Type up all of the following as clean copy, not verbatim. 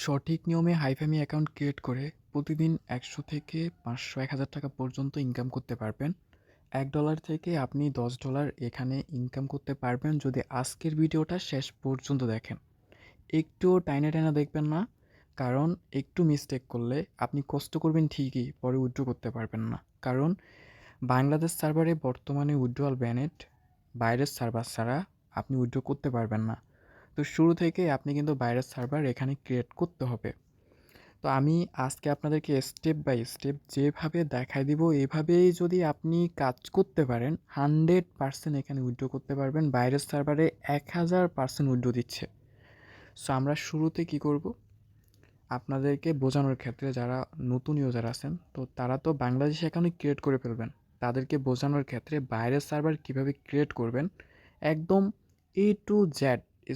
সঠিক নিয়মে হাইফামি account create করে প্রতিদিন ১০০ থেকে ৫০০ ৳১,০০০ পর্যন্ত ইনকাম করতে পারবেন। $১ থেকে আপনি $১০ এখানে ইনকাম করতে পারবেন যদি আজকের ভিডিওটা শেষ পর্যন্ত দেখেন। একটুও টাইনা দেখবেন না, কারণ একটু মিস্টেক করলে আপনি কষ্ট করবেন ঠিকই, পরে উইথড্র করতে পারবেন না। কারণ বাংলাদেশ সার্ভারে বর্তমানে উইথড্রয়াল ব্যানেড, বাইরের সার্ভার ছাড়া আপনি উইথড্র করতে পারবেন না। তো শুরু থেকেই আপনি কিন্তু বাইরের সার্ভার এখানে ক্রিয়েট করতে হবে। তো আমি আজকে আপনাদেরকে স্টেপ বাই স্টেপ যেভাবে দেখায় দিব, এভাবেই যদি আপনি কাজ করতে পারেন 100% এখানে উইথড্র করতে পারবেন। বাইরের সার্ভারে 1000% উইথড্র দিচ্ছে। সো আমরা শুরুতে কি করব, আপনাদেরকে বোঝানোর ক্ষেত্রে যারা নতুন ইউজার আছেন, তো তারা তো বাংলাদেশে অ্যাকাউন্ট ক্রিয়েট করে ফেলবেন। তাদেরকে বোঝানোর ক্ষেত্রে বাইরের সার্ভার কিভাবে ক্রিয়েট করবেন একদম A to Z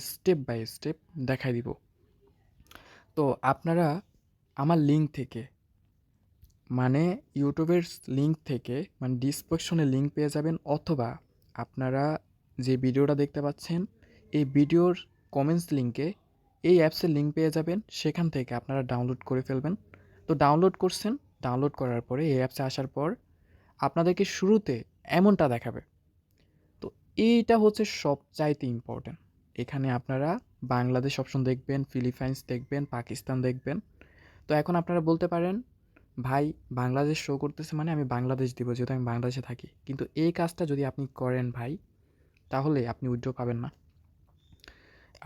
step by step দেখাই দিব। তো আপনারা আমার লিঙ্ক থেকে, মানে ইউটিউবের লিঙ্ক থেকে, মানে ডিসক্রিপশনে লিঙ্ক পেয়ে যাবেন, অথবা আপনারা যে ভিডিওটা দেখতে পাচ্ছেন এই ভিডিওর কমেন্টস লিঙ্কে এই অ্যাপসের লিঙ্ক পেয়ে যাবেন। সেখান থেকে আপনারা ডাউনলোড করে ফেলবেন। তো ডাউনলোড করছেন, ডাউনলোড করার পরে এই অ্যাপসে আসার পর আপনাদেরকে শুরুতে এমনটা দেখাবে। তো এইটা হচ্ছে সবচাইতে ইম্পর্ট্যান্ট। এখানে আপনারা বাংলাদেশ অপশন দেখবেন, ফিলিপাইন্স দেখবেন, পাকিস্তান দেখবেন। তো এখন আপনারা বলতে পারেন, ভাই বাংলাদেশ শো করতেছে মানে আমি বাংলাদেশ দিব, যেহেতু আমি বাংলাদেশে থাকি। কিন্তু এই কাজটা যদি আপনি করেন ভাই, তাহলে আপনি উইথড্র পাবেন না।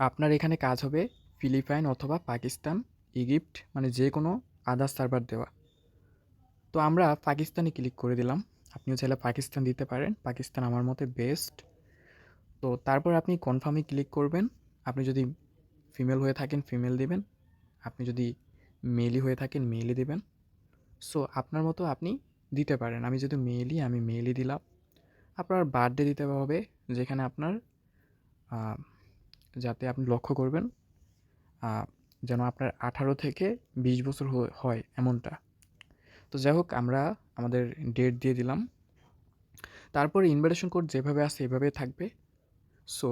আপনার এখানে কাজ হবে ফিলিপাইন অথবা পাকিস্তান, ইজিপ্ট, মানে যে কোনো আদার্স সার্ভার দেওয়া। তো আমরা পাকিস্তানে ক্লিক করে দিলাম। আপনিও চাইলে পাকিস্তান দিতে পারেন, পাকিস্তান আমার মতে বেস্ট। তো তারপর আপনি কনফার্মে ক্লিক করবেন। আপনি যদি ফিমেল হয়ে থাকেন ফিমেল দিবেন, আপনি যদি মেলই হয়ে থাকেন মেলই দিবেন। সো আপনার মতো আপনি দিতে পারেন। আমি যেহেতু মেলই, আমি মেলই দিলাম। আপনার বার্থডে দিতে হবে, যেখানে আপনার যাতে আপনি লক্ষ্য করবেন যেন আপনার 18 থেকে 20 বছর হয় এমনটা। তো যাই হোক, আমরা আমাদের ডেট দিয়ে দিলাম। তারপরে ইনভাইটেশন কোড যেভাবে আছে এভাবেই থাকবে। সো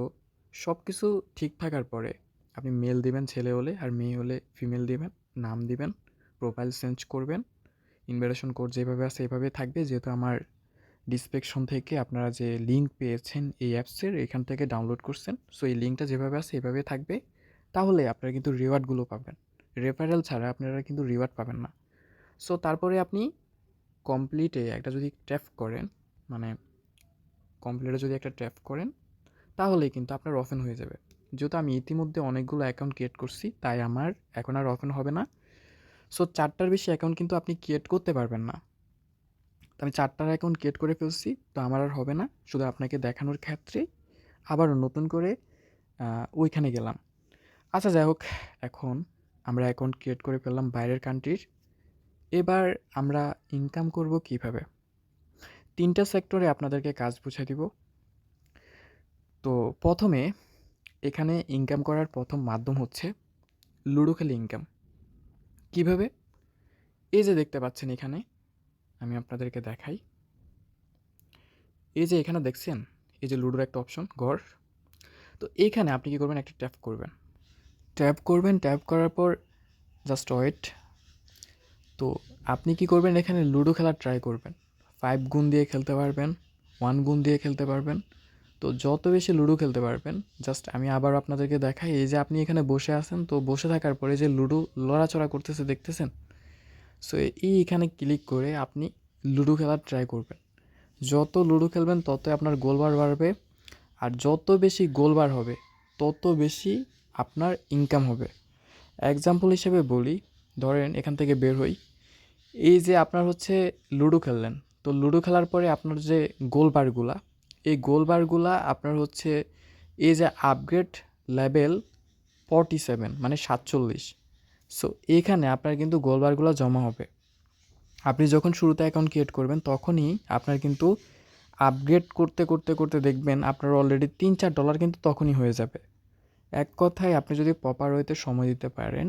সব কিছু ঠিক থাকার পরে আপনি মেল দিবেন ছেলে হলে, আর মেয়ে হলে ফিমেল দিবেন, নাম দিবেন, প্রোফাইল চেঞ্জ করবেন। ইনভাইটেশন কোড যেভাবে আছে এভাবেই থাকবে, যেহেতু আমার ডিসক্রিপশন থেকে আপনারা যে লিঙ্ক পেয়েছেন এই অ্যাপসের, এখান থেকে ডাউনলোড করছেন। সো এই লিঙ্কটা যেভাবে আছে এভাবে থাকবে। তাহলে আপনারা কিন্তু রিওয়ার্ডগুলো পাবেন। রেফারেল ছাড়া আপনারা কিন্তু রিওয়ার্ড পাবেন না। সো তারপরে আপনি কমপ্লিটে একটা যদি ট্যাপ করেন, মানে কমপ্লিটে যদি একটা ট্যাপ করেন, তাহলে কিন্তু আপনার ওপেন হয়ে যাবে। যেহেতু আমি ইতিমধ্যে অনেকগুলো অ্যাকাউন্ট ক্রিয়েট করছি, তাই আমার এখন আর ওপেন হবে না। সো 4টার বেশি অ্যাকাউন্ট কিন্তু আপনি ক্রিয়েট করতে পারবেন না। তো আমি 4টার অ্যাকাউন্ট ক্রিয়েট করে ফেলছি, তো আমার আর হবে না। শুধু আপনাকে দেখানোর ক্ষেত্রে আবারও নতুন করে ওইখানে গেলাম। আচ্ছা যাই হোক, এখন আমরা অ্যাকাউন্ট ক্রিয়েট করে ফেললাম বাইরের কান্ট্রির। এবার আমরা ইনকাম করব কিভাবে? 3টা সেক্টরে আপনাদেরকে কাজ বুঝিয়ে দিব। তো প্রথমে এখানে ইনকাম করার প্রথম মাধ্যম হচ্ছে লুডো খেলে ইনকাম। কিভাবে? এই যে দেখতে পাচ্ছেন এখানে, আমি আপনাদেরকে দেখাই। এই যে এখানে দেখছেন, এই যে লুডোর একটা অপশন ঘর। তো এইখানে আপনি কী করবেন, একটা ট্যাপ করবেন। ট্যাপ করবেন, ট্যাপ করার পর জাস্ট ওয়েট। তো আপনি কি করবেন, এখানে লুডো খেলা ট্রাই করবেন। 5 গুণ দিয়ে খেলতে পারবেন, 1 গুণ দিয়ে খেলতে পারবেন। তো যত বেশি লুডো খেলতে পারবেন, জাস্ট আমি আবার আপনাদেরকে দেখাই। এই যে আপনি এখানে বসে আছেন, তো বসে থাকার পরে যে লুডো লড়াচড়া করতেছে দেখতেছেন। সো এখানে ক্লিক করে আপনি লুডো খেলার ট্রাই করবেন। যত লুডো খেলবেন ততই আপনার গোলবার বাড়বে, আর যত বেশি গোলবার হবে তত বেশি আপনার ইনকাম হবে। এক্সাম্পল হিসেবে বলি, ধরেন এখান থেকে বের হই। এই যে আপনার হচ্ছে লুডো খেললেন, তো লুডো খেলার পরে আপনার যে গোলবারগুলা, এই গোলবারগুলা আপনার হচ্ছে এই যে আপগ্রেড লেভেল 47, মানে 47। সো এখানে আপনার কিন্তু গোলবারগুলো জমা হবে। আপনি যখন শুরুতে অ্যাকাউন্ট ক্রিয়েট করবেন তখনই আপনার কিন্তু আপগ্রেড করতে করতে করতে দেখবেন আপনার অলরেডি $3-4 কিন্তু তখনই হয়ে যাবে। এক কথায় আপনি যদি প্রপার ওয়েতে সময় দিতে পারেন,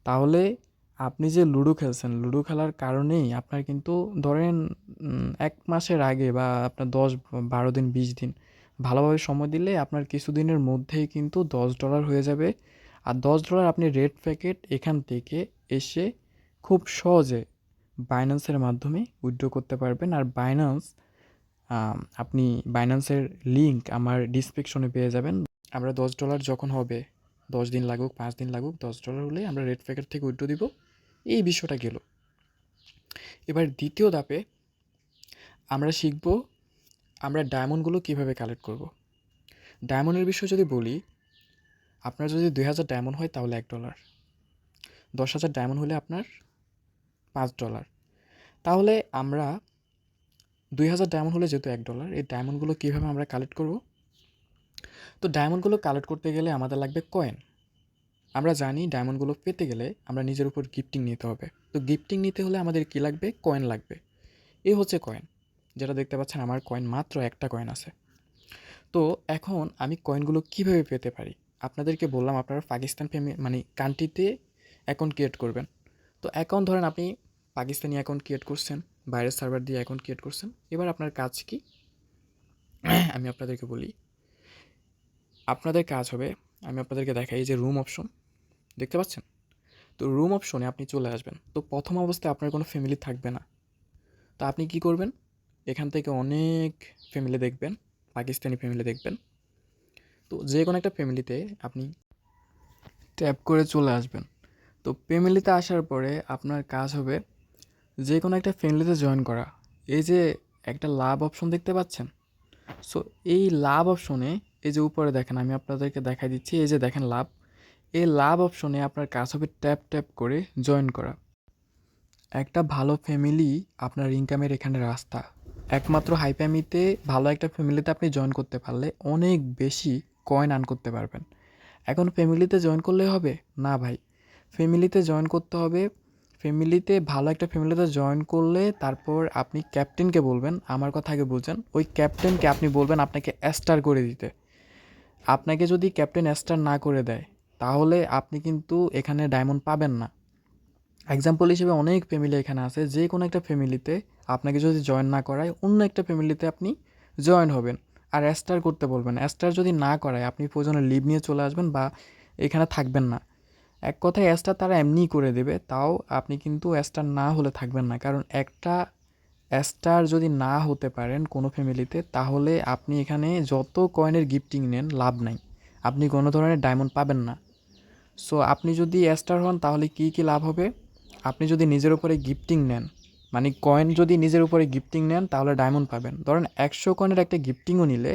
তাহলে আপনি যে লুডো খেলছেন, লুডো খেলার কারণেই আপনার কিন্তু ধরেন 1 মাসের আগে বা আপনার 10-12 দিন 20 দিন ভালোভাবে সময় দিলে আপনার কিছুদিনের মধ্যেই কিন্তু $10 হয়ে যাবে। আর $10 আপনি রেড প্যাকেট এখান থেকে এসে খুব সহজে বাইন্যান্সের মাধ্যমে উইথড্র করতে পারবেন। আর আপনি বাইন্যান্সের লিঙ্ক আমার ডিসক্রিপশনে পেয়ে যাবেন। আমরা $10 যখন হবে, 10 দিন লাগুক 5 দিন লাগুক, $10 হলে আমরা রেড প্যাকেট থেকে উইথড্র দিব। এই বিষয়টা গেল। এবার দ্বিতীয় ধাপে আমরা শিখব আমরা ডায়মন্ডগুলো কিভাবে কালেক্ট করব। ডায়মন্ডের বিষয়ে যদি বলি, আপনার যদি 2000 ডায়মন্ড হয় তাহলে $1, 10,000 ডায়মন্ড হলে আপনার $5। তাহলে আমরা 2000 ডায়মন্ড হলে যেহেতু $1, এই ডায়মন্ডগুলো কীভাবে আমরা কালেক্ট করব? তো ডায়মন্ডগুলো কালেক্ট করতে গেলে আমাদের লাগবে কয়েন। আমরা জানি ডায়মন্ডগুলো পেতে গেলে আমরা নিজের উপর গিফটিং নিতে হবে। তো গিফটিং নিতে হলে আমাদের কী লাগবে? কয়েন লাগবে। এই হচ্ছে কয়েন, যেটা দেখতে পাচ্ছেন আমার কয়েন মাত্র একটা কয়েন আছে। তো এখন আমি কয়েনগুলো কিভাবে পেতে পারি? আপনাদেরকে বললাম আপনারা পাকিস্তান মানে কান্ট্রিতে অ্যাকাউন্ট ক্রিয়েট করবেন। তো অ্যাকাউন্ট ধরেন আপনি পাকিস্তানি অ্যাকাউন্ট ক্রিয়েট করছেন, বাইরের সার্ভার দিয়ে অ্যাকাউন্ট ক্রিয়েট করছেন। এবার আপনার কাজ কি? আমি আপনাদেরকে বলি, আপনাদের কাজ হবে, আমি আপনাদেরকে দেখাই, এই যে রুম অপশন দেখতে পাচ্ছেন? তো রুম অপশনে আপনি চলে আসবেন। তো প্রথম অবস্থায় আপনার কোনো ফ্যামিলি থাকবে না। তো আপনি কি করবেন? এখান থেকে অনেক ফ্যামিলি দেখবেন, পাকিস্তানি ফ্যামিলি দেখবেন। তো যে কোনো একটা ফ্যামিলিতে আপনি ট্যাপ করে চলে আসবেন। তো ফ্যামিলিতে আসার পরে আপনার কাজ হবে যে কোনো একটা ফ্যামিলিতে জয়েন করা। এই যে একটা লাভ অপশন দেখতে পাচ্ছেন? সো এই লাভ অপশনে এই যে উপরে দেখেন, আমি আপনাদেরকে দেখাই দিচ্ছি, এই যে দেখেন লাভ, এই লাভ অপশনে আপনার কাজ হবে ট্যাপ ট্যাপ করে জয়েন করা। একটা ভালো ফ্যামিলি আপনার ইনকামের এখানে রাস্তা। একমাত্র হাইপ্যামিতে ভালো একটা ফ্যামিলিতে আপনি জয়েন করতে পারলে অনেক বেশি কয়েন আর্ন করতে পারবেন। এখন ফ্যামিলিতে জয়েন করলে হবে না ভাই, ফ্যামিলিতে জয়েন করতে হবে। ফ্যামিলিতে ভালো একটা ফ্যামিলিতে জয়েন করলে তারপর আপনি ক্যাপ্টেনকে বলবেন, আমার কথা আগে বুঝেন, ওই ক্যাপ্টেনকে আপনি বলবেন আপনাকে স্টার করে দিতে। আপনাকে যদি ক্যাপ্টেন স্টার না করে দেয় তাহলে আপনি কিন্তু এখানে ডায়মন্ড পাবেন না। এক্সাম্পল হিসেবে অনেক ফ্যামিলি এখানে আছে, যে কোনো একটা ফ্যামিলিতে আপনাকে যদি জয়েন না করায় অন্য একটা ফ্যামিলিতে আপনি জয়েন হবেন আর স্টার করতে বলবেন। স্টার যদি না করায় আপনি প্রয়োজনে লিভ নিয়ে চলে আসবেন বা এখানে থাকবেন না। এক কথায় স্টার তারা এমনিই করে দেবে, তাও আপনি কিন্তু স্টার না হলে থাকবেন না। কারণ একটা স্টার যদি না হতে পারেন কোনো ফ্যামিলিতে তাহলে আপনি এখানে যত কয়েনের গিফটিং নেন লাভ নাই, আপনি কোনো ধরনের ডায়মন্ড পাবেন না। সো আপনি যদি স্টার হন তাহলে কী কী লাভ হবে? আপনি যদি নিজের উপরে গিফটিং নেন, মানে কয়েন যদি নিজের উপরে গিফটিং নেন তাহলে ডায়মন্ড পাবেন। ধরেন 100 কয়েনের একটা গিফটিংও নিলে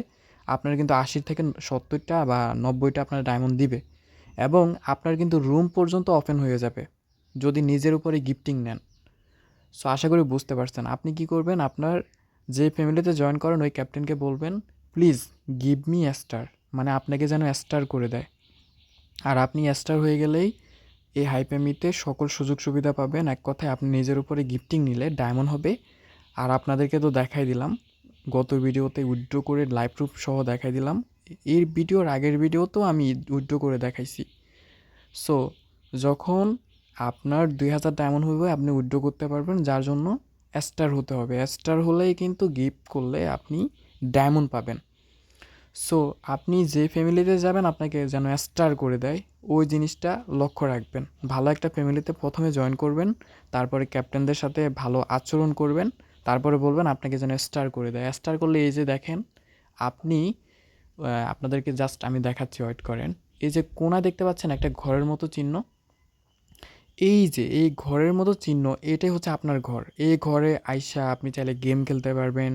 আপনার কিন্তু 80 থেকে 70টা বা 90টা আপনার ডায়মন্ড দিবে এবং আপনার কিন্তু রুম পর্যন্ত ওপেন হয়ে যাবে যদি নিজের উপরে গিফটিং নেন। সো আশা করি বুঝতে পারছেন। আপনি কি করবেন? আপনার যে ফ্যামিলিতে জয়েন করেন ওই ক্যাপ্টেনকে বলবেন প্লিজ গিভ মি স্টার, মানে আপনাকে যেন স্টার করে দেয়। আর আপনি স্টার হয়ে গেলেই এই হাইপ্যামিতে সকল সুযোগ সুবিধা পাবেন। এক কথায় আপনি নিজের উপরে গিফটিং নিলে ডায়মন্ড হবে। আর আপনাদেরকে তো দেখাই দিলাম, গত ভিডিওতে উইথড্র করে লাইভ প্রুফ সহ দেখাই দিলাম। এর ভিডিওর আগের ভিডিওতেও আমি উইথড্র করে দেখাইছি। সো যখন আপনার 2000 ডায়মন্ড হবে আপনি উইথড্র করতে পারবেন, যার জন্য স্টার হতে হবে। স্টার হলেই কিন্তু গিফট করলে আপনি ডায়মন্ড পাবেন। সো আপনি যে ফ্যামিলিতে যাবেন আপনাকে যেন স্টার করে দেয়, ওই জিনিসটা লক্ষ্য রাখবেন। ভালো একটা ফ্যামিলিতে প্রথমে জয়েন করবেন, তারপরে ক্যাপ্টেনদের সাথে ভালো আচরণ করবেন, তারপরে বলবেন আপনাকে যেন স্টার করে দেয়। স্টার করলে এই যে দেখেন আপনি, আপনাদেরকে জাস্ট আমি দেখাচ্ছি, ওয়েট করেন। এই যে কোণা দেখতে পাচ্ছেন একটা ঘরের মতো চিহ্ন, এই যে এই ঘরের মতো চিহ্ন এটাই হচ্ছে আপনার ঘর। এই ঘরে আইসা আপনি চাইলে গেম খেলতে পারবেন,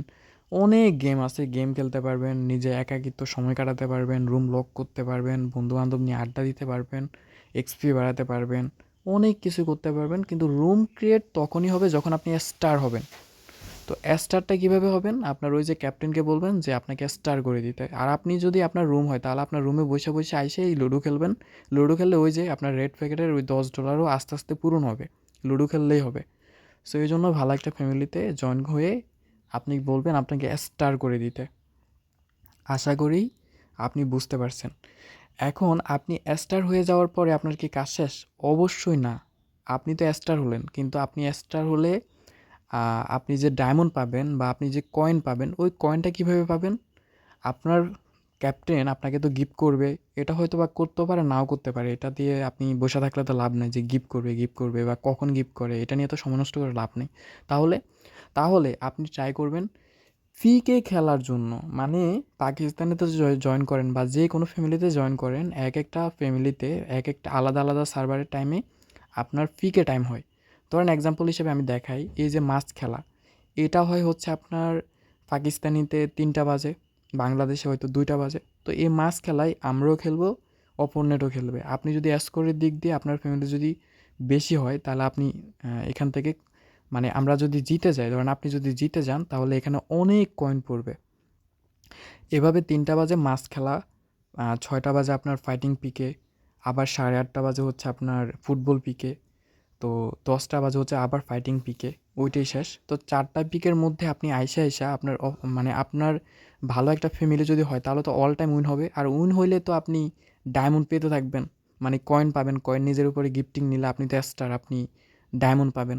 অনেক গেম আছে, গেম খেলতে পারবেন, নিজে একাকিত্ব সময় কাটাতে পারবেন, রুম লক করতে পারবেন, বন্ধুবান্ধব নিয়ে আড্ডা দিতে পারবেন, এক্সপি বাড়াতে পারবেন, অনেক কিছু করতে পারবেন। কিন্তু রুম ক্রিয়েট তখনই হবে যখন আপনি স্টার হবেন। তো স্টারটা কীভাবে হবেন? আপনার ওই যে ক্যাপ্টেনকে বলবেন যে আপনাকে স্টার করে দিতে। আর আপনি যদি আপনার রুম হয় তাহলে আপনার রুমে বসে বসে আইসে এই লুডো খেলবেন। লুডো খেললে ওই যে আপনার রেড প্যাকেটের ওই $10ও আস্তে আস্তে পূরণ হবে, লুডো খেললেই হবে। সো এই জন্য ভালো একটা ফ্যামিলিতে জয়েন হয়ে আপনি বলবেন আপনাকে স্টার করে দিতে। আশা করি আপনি বুঝতে পারছেন। এখন আপনি স্টার হয়ে যাওয়ার পরে আপনার কি কাজ শেষ? অবশ্যই না। আপনি তো স্টার হলেন, কিন্তু আপনি স্টার হলে আপনি যে ডায়মন্ড পাবেন বা আপনি যে কয়েন পাবেন, ওই কয়েনটা কীভাবে পাবেন? আপনার ক্যাপ্টেন আপনাকে তো গিফট করবে, এটা হয়তো বা করতেও পারে নাও করতে পারে। এটা দিয়ে আপনি বসে থাকলে তো লাভ নেই যে গিফট করবে বা কখন গিফট করে, এটা নিয়ে তো সময় নষ্ট করে লাভ নেই। তাহলে তাহলে আপনি ট্রাই করবেন ফ্রিকে খেলার জন্য। মানে পাকিস্তানেতে জয়েন করেন বা যে কোনো ফ্যামিলিতে জয়েন করেন, এক একটা ফ্যামিলিতে এক একটা আলাদা আলাদা সার্ভারের টাইমে আপনার ফ্রিকে টাইম হয়। ধরেন এক্সাম্পল হিসেবে আমি দেখাই, এই যে মাছ খেলা, এটা হয় হচ্ছে আপনার পাকিস্তানিতে 3টা বাজে, বাংলাদেশে হয়তো 2টা বাজে। তো এই মাছ খেলায় আমরাও খেলবো, অপোনেন্টও খেলবে। আপনি যদি স্কোরের দিক দিয়ে আপনার ফ্যামিলি যদি বেশি হয়, তাহলে আপনি এখান থেকে, মানে আমরা যদি জিতে যাই, ধরেন আপনি যদি জিতে যান, তাহলে এখানে অনেক কয়েন পড়বে। এভাবে 3টা বাজে মাছ খেলা, 6টা বাজে আপনার ফাইটিং পিকে, আবার 8:30 বাজে হচ্ছে আপনার ফুটবল পিকে, তো 10টা বাজে হচ্ছে আবার ফাইটিং পিকে, ওইটাই শেষ। তো 4টা পিকের মধ্যে আপনি আইসা আপনার মানে আপনার ভালো একটা ফ্যামিলি যদি হয়, তাহলে তো অল টাইম উইন হবে। আর উইন হইলে তো আপনি ডায়মন্ড পেতে থাকবেন, মানে কয়েন পাবেন, কয়েন নিজের উপরে গিফটিং নিলে আপনি তো স্টার, আপনি ডায়মন্ড পাবেন।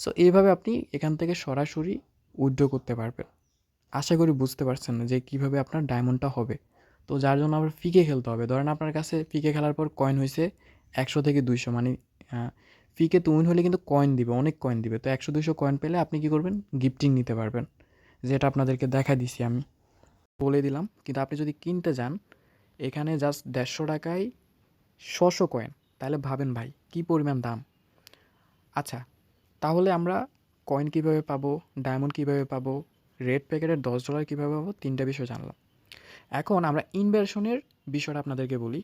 সো এইভাবে আপনি এখান থেকে সরাসরি উইথড্র করতে পারবেন। আশা করি বুঝতে পারছেন না যে কীভাবে আপনার ডায়মন্ডটা হবে। তো যার জন্য আবার ফিকে খেলতে হবে। ধরেন আপনার কাছে ফিকে খেলার পর কয়েন হয়েছে 100 থেকে 200, মানে ফিকে তো উইন হলে কিন্তু কয়েন দিবে, অনেক কয়েন দিবে। তো 100-200 কয়েন পেলে আপনি কী করবেন, গিফটিং নিতে পারবেন, যেটা আপনাদেরকে দেখা দিছি আমি, বলে দিলাম। কিন্তু আপনি যদি কিনতে যান, এখানে জাস্ট 150 টাকায় 100 কয়েন, তাহলে ভাবেন ভাই কী পরিমাণ দাম। আচ্ছা, তাহলে আমরা কয়েন কীভাবে পাবো, ডায়মন্ড কীভাবে পাবো, রেড প্যাকেটের $10 কীভাবে পাবো, 3টা বিষয় জানলাম। এখন আমরা ইনভার্সনের বিষয়টা আপনাদেরকে বলি।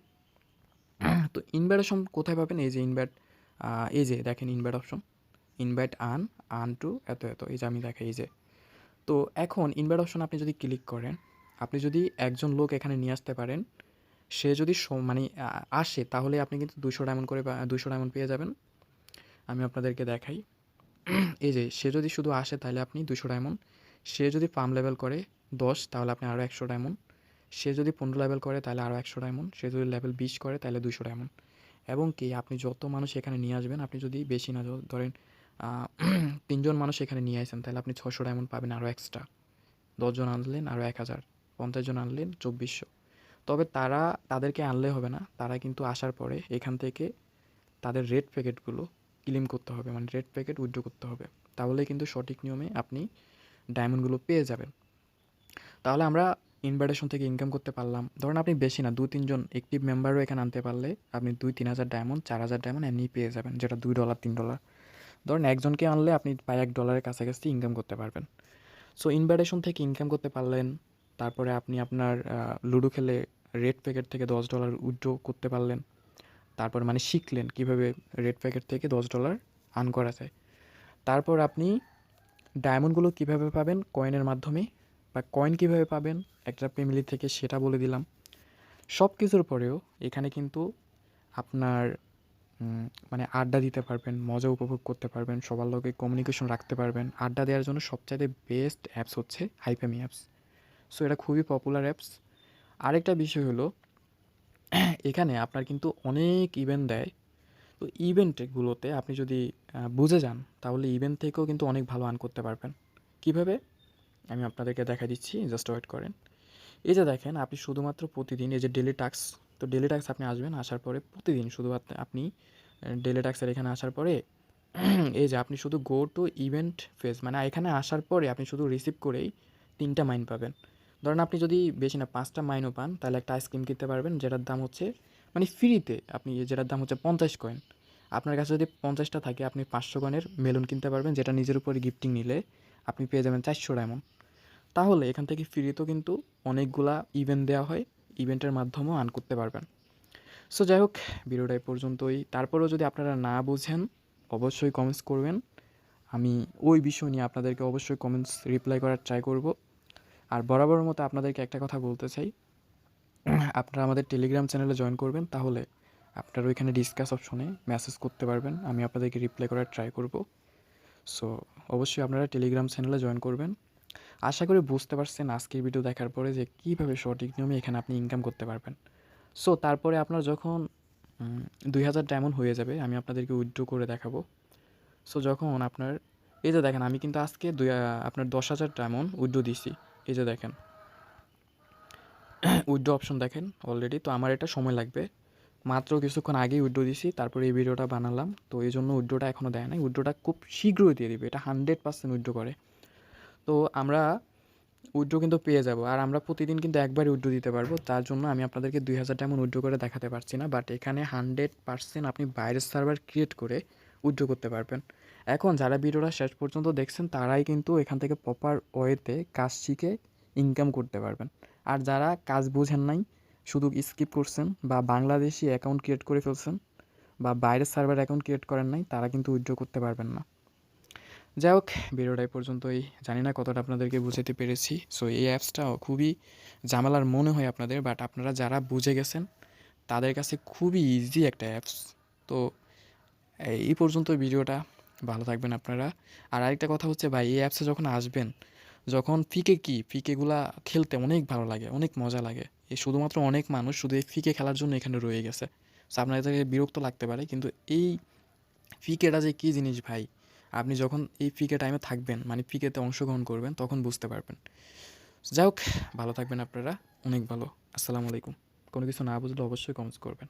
তো ইনভার্সন কোথায় পাবেন? এই যে ইনভার্ট, এই যে দেখেন ইনভার্ট অপশন, ইনভাইট আন টু এত এত, এই যে আমি দেখাই, এই যে। তো এখন ইনভাইট অপশন আপনি যদি ক্লিক করেন, আপনি যদি একজন লোক এখানে নিয়ে আসতে পারেন, সে যদি মানে আসে, তাহলে আপনি কিন্তু 200 ডায়মন্ড করে 200 ডায়মন্ড পেয়ে যাবেন। আমি আপনাদেরকে দেখাই, এই যে সে যদি শুধু আসে তাহলে আপনি 200 ডায়মন্ড, সে যদি ফার্ম লেভেল করে 10, তাহলে আপনি আরও 100 ডায়মন্ড, সে যদি 15 লেভেল করে তাহলে আরও 100 ডায়মন্ড, সে যদি লেভেল 20 করে তাহলে 200 ডায়মন্ড। এবং কি আপনি যত মানুষ এখানে নিয়ে আসবেন, আপনি যদি বেশি না ধরেন 3জন মানুষ এখানে নিয়ে আসেন, তাহলে আপনি 600 ডায়মন্ড পাবেন আরও এক্সট্রা। 10জন আনলেন আরও 1000, 50 জন আনলেন 2400। তবে তাদেরকে আনলে হবে না, তারা কিন্তু আসার পরে এখান থেকে তাদের রেড প্যাকেটগুলো ক্লেম করতে হবে, মানে রেড প্যাকেট উইথড্র করতে হবে। তাহলে কিন্তু সঠিক নিয়মে আপনি ডায়মন্ডগুলো পেয়ে যাবেন। তাহলে আমরা ইনভাইটেশন থেকে ইনকাম করতে পারলাম। ধরেন আপনি বেশি না, 2-3 জন অ্যাক্টিভ মেম্বারও এখানে আনতে পারলে আপনি 2-3 হাজার ডায়মন্ড, 4,000 ডায়মন্ড এমনিই পেয়ে যাবেন, যেটা $2 $3। ধরেন একজনকে আনলে আপনি প্রায় $1 কাছাকাছি ইনকাম করতে পারবেন। সো ইনভাইটেশন থেকে ইনকাম করতে পারলেন। তারপরে আপনি আপনার লুডো খেলে রেড প্যাকেট থেকে $10 উইথড্র করতে পারলেন। তারপর মানে শিখলেন কীভাবে রেড প্যাকেট থেকে $10 আর্ন করা যায়। তারপর আপনি ডায়মন্ডগুলো কীভাবে পাবেন, কয়েনের মাধ্যমে, বা কয়েন কীভাবে পাবেন একটা ফ্যামিলি থেকে, সেটা বলে দিলাম। সব কিছুর পরেও এখানে কিন্তু আপনার মানে আড্ডা দিতে পারবেন, মজা উপভোগ করতে পারবেন, সবার লগে কমিউনিকেশন রাখতে পারবেন। আড্ডা দেওয়ার জন্য সবচাইতে বেস্ট অ্যাপস হচ্ছে হাইফামি অ্যাপস। সো এটা খুবই পপুলার অ্যাপস। আরেকটা বিষয় হলো, এখানে আপনার কিন্তু অনেক ইভেন্ট দেয়। তো ইভেন্টগুলোতে আপনি যদি বুঝে যান, তাহলে ইভেন্ট থেকেও কিন্তু অনেক ভালো আর্ন করতে পারবেন। কীভাবে আমি আপনাদেরকে দেখা দিচ্ছি, জাস্ট ওয়েট করেন। এই যে দেখেন, আপনি শুধুমাত্র প্রতিদিন এই যে ডেলি টাস্ক, তো ডেলি টাস্ক আপনি আসবেন, আসার পরে প্রতিদিন শুধুমাত্র আপনি ডেলি টাস্কের এখানে আসার পরে এই যে আপনি শুধু গো টু ইভেন্ট ফেজ, মানে এখানে আসার পরে আপনি শুধু রিসিভ করেই 3টা মাইন পাবেন। ধরেন আপনি যদি বেশি না 5টা মাইনও পান, তাহলে একটা আইসক্রিম কিনতে পারবেন, যেটার দাম হচ্ছে মানে ফ্রিতে, আপনি যেটার দাম হচ্ছে 50 কয়েন। আপনার কাছে যদি 50টা থাকে, আপনি 500 কয়েনের মেলুন কিনতে পারবেন, যেটা নিজের উপরে গিফটিং নিলে আপনি পেয়ে যাবেন 400 ডায়মন্ড। তাহলে এখান থেকে ফ্রিতেও কিন্তু অনেকগুলা ইভেন্ট দেওয়া হয়, ইভেন্টের মাধ্যমেও আর্ন করতে পারবেন। সো যাই হোক, ভিডিওটা এই পর্যন্তই। তারপরেও যদি আপনারা না বুঝেন, অবশ্যই কমেন্টস করবেন, আমি ওই বিষয় নিয়ে আপনাদেরকে অবশ্যই কমেন্টস রিপ্লাই করার ট্রাই করব। আর বরাবরের মতো আপনাদেরকে একটা কথা বলতে চাই, আপনারা আমাদের টেলিগ্রাম চ্যানেলে জয়েন করবেন, তাহলে আপনারা ওইখানে ডিসকাস অপশনে মেসেজ করতে পারবেন, আমি আপনাদেরকে রিপ্লাই করার ট্রাই করব। সো অবশ্যই আপনারা টেলিগ্রাম চ্যানেলে জয়েন করবেন। আশা করি বুঝতে পারছেন আজকের ভিডিও দেখার পরে যে কীভাবে সঠিক নিয়মে এখানে আপনি ইনকাম করতে পারবেন। সো তারপরে আপনার যখন 2000 ডায়মন্ড হয়ে যাবে, আমি আপনাদেরকে উইথড্র করে দেখাবো। সো যখন আপনার, এই যে দেখেন, আমি কিন্তু আজকে আপনার 10,000 ডায়মন্ড উইথড্র দিছি, এই যে দেখেন উইথড্র অপশন দেখেন অলরেডি। তো আমার এটা সময় লাগবে, মাত্র কিছুক্ষণ আগেই উইথড্র দিছি, তারপরে এই ভিডিওটা বানালাম। তো এই জন্য উইথড্রটা এখনও দেয় নাই, উইথড্রটা খুব শীঘ্রই দিয়ে দিবে, এটা 100% উইথড্র করে। তো আমরা উইথড্র কিন্তু পেয়ে যাব, আর আমরা প্রতিদিন কিন্তু একবারই উইথড্র দিতে পারবো। তার জন্য আমি আপনাদেরকে 2000 ডায়মন্ড উইথড্র করে দেখাতে পারছি না, বাট এখানে 100% আপনি বাইরের সার্ভার ক্রিয়েট করে উইথড্র করতে পারবেন। এখন যারা ভিডিওটা শেষ পর্যন্ত দেখছেন তারাই কিন্তু এখান থেকে প্রপার ওয়েতে কাজ শিখে ইনকাম করতে পারবেন। আর যারা কাজ বোঝেন নাই, শুধু স্কিপ করছেন বা বাংলাদেশি অ্যাকাউন্ট ক্রিয়েট করে ফেলছেন বা বাইরের সার্ভার অ্যাকাউন্ট ক্রিয়েট করেন নাই, তারা কিন্তু উইথড্র করতে পারবেন না। যাই হোক, ভিডিওটা এই পর্যন্তই। জানি না কতটা আপনাদেরকে বুঝাতে পেরেছি। সো এই অ্যাপসটা খুবই ঝামেলার মনে হয় আপনাদের, বাট আপনারা যারা বুঝে গেছেন তাদের কাছে খুবই ইজি একটা অ্যাপস। তো এই পর্যন্ত ভিডিওটা, ভালো থাকবেন আপনারা। আর আরেকটা কথা হচ্ছে ভাই, এই অ্যাপসে যখন আসবেন, যখন ফিকেগুলা খেলতে অনেক ভালো লাগে, অনেক মজা লাগে। এই শুধুমাত্র অনেক মানুষ শুধু এই ফিকে খেলার জন্য এখানে রয়ে গেছে। সো আপনাদের বিরক্ত লাগতে পারে, কিন্তু এই ফিকেটা যে কী জিনিস ভাই, আপনি যখন এই ফিকে টাইমে থাকবেন, মানে ফিকেতে অংশগ্রহণ করবেন, তখন বুঝতে পারবেন। যাই হোক, ভালো থাকবেন আপনারা, অনেক ভালো। আসসালামু আলাইকুম। কোনো কিছু না বুঝলে অবশ্যই কমেন্টস করবেন।